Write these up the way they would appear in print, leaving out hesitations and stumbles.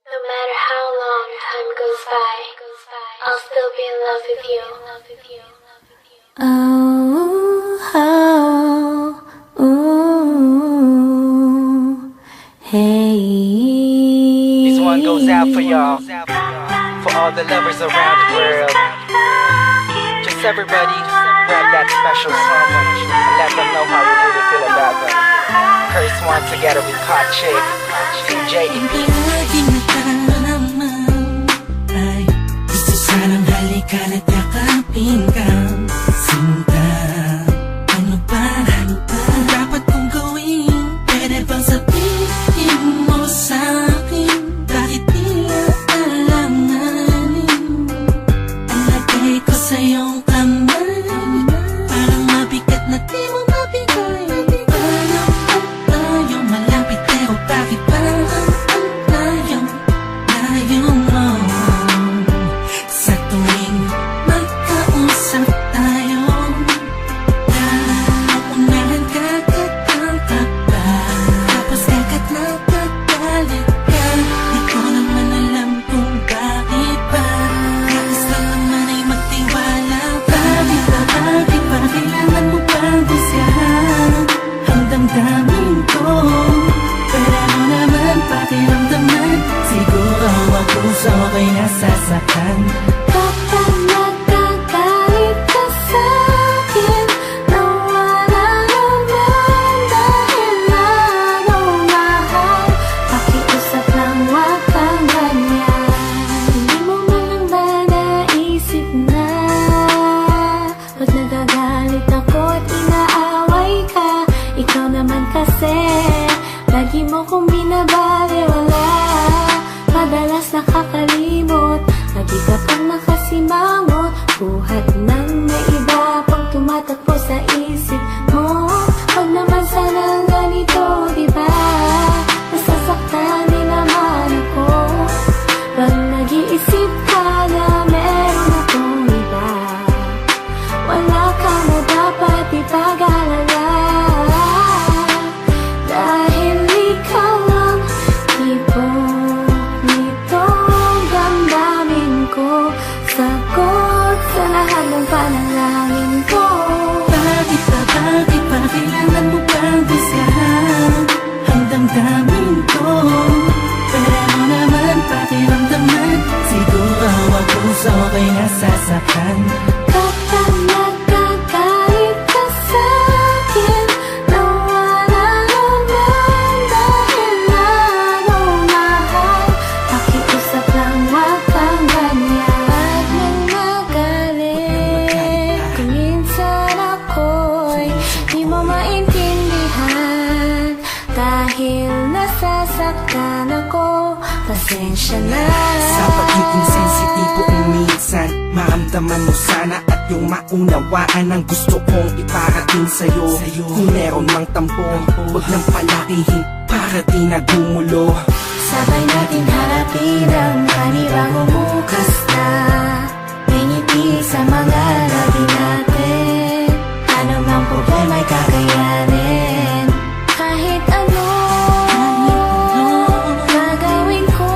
No matter how long time goes by, I'll still be in love with you. Oh, oh, ooh, hey. This one goes out for y'all, for all the lovers around the world. Just everybody grab that special someone and let them know how you really feel about them. Curse one together with Hot Chick, CJ and B. Gusto sanang halikan at yakapin ka, sinta. Ano ba ang dapat kong gawin? Pwede bang sabihin mo sa'kin? Bakit tila alanganin? Ang lagay ko sa iyong kamay, parang mabigat na di mo mabigay. Paano ang tayong malapit, pero bakit ba ang tayong layo mo? Sa tuwing magkausap tayo, naunahan kagad ang kaba, tapos agad nagagalit ka. Di ko naman alam kung bakit ba. Nais lang naman ay magtiwala. Bakit ba kailangan mo pang busyahan ang damdamin ko? Pero mo naman pakiramdaman, siguro ang puso ko'y nasasaktan. Kapag nagkagalit ka sa'kin, nawala naman dahil nagmamahal. Pakiusap lang, wag kang ganyan. Hindi mo man lang ba naisip na pag nagagalit ako at inaaway ka, ikaw naman kasi lagi mo kong binabaliwala. Madalas nakakalimot, lagi ka pang nakasimangot, buhat ng may iba pang tumatakbo sa isip mo. Huwag naman sanang ganito, diba? Nasasaktan din naman ako pag nag-iisip ka na meron akong iba. Wala ka na dapat ipag-alala, dahil ikaw ang tipong nitong damdamin ko, sagot sa lahat ng panalangin ko. Bakit ba kailangan mo pang busyahan ang damdamin ko? Pero mo naman pakiramdaman, siguro ang puso ko'y nasasaktan. Kapag nagkagalit ka sa'kin, nawala naman dahil nagmamahal. Pakiusap lang, wag kang ganyan. Pag nang magalit, kung minsan ako'y di mo maintindihan, dahil nasasaktan ako, pasensya na. Sa pagiging sensitibo minsan, maramdaman mo sana at yung maunawaan ang gusto kong iparating sa'yo. Kung meron mang tampong, huwag nang palakihin para di nagumulo. Sabay natin harapin ang panibagong bukas na may ngiti sa mga labi natin. Ano mang problema'y kakayanin, kahit ano gagawin ko.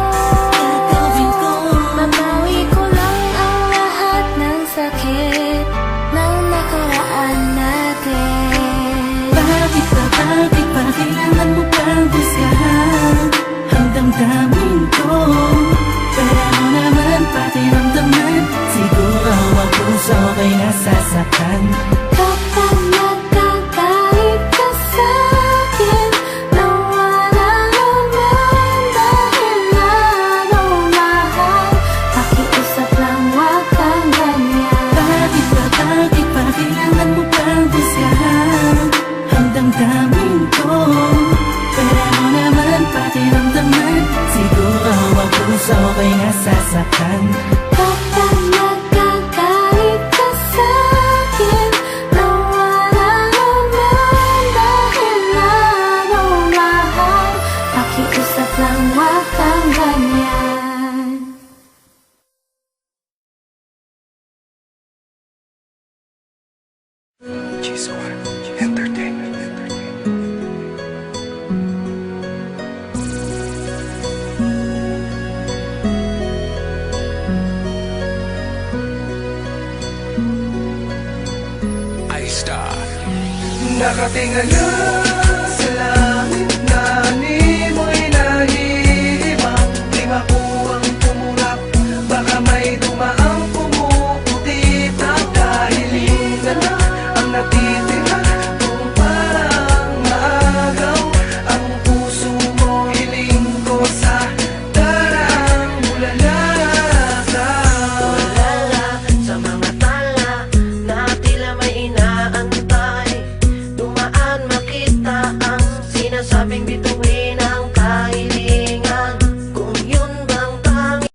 Mabawi ko lang ang lahat ng sakit ng nakaraan natin. Bakit ba kailangan mo pang busyahan ang damdamin ko? Pero mo naman pakiramdaman, siguro ang puso ko'y nasasaktan. Kapag nagkagalit ka sa'kin, nawala naman dahil nagmamahal. Pakiusap lang, wag kang ganyan. Bakit ba kailangan mo pang busyahan ang damdamin ko? Pero mo naman pakiramdaman, siguro ang puso ko'y nasasaktan. Kapag nagkagalit ka sa'kin, nawala naman dahil nagmamahal. Pakiusap lang, wag kang ganyan. G-Squad Entertainment. Nakatingala sa langit na ni mo'y nahihibang Di makuhang tumulak, baka may dumaang pumuputi. Dahil yun na lang ang natitira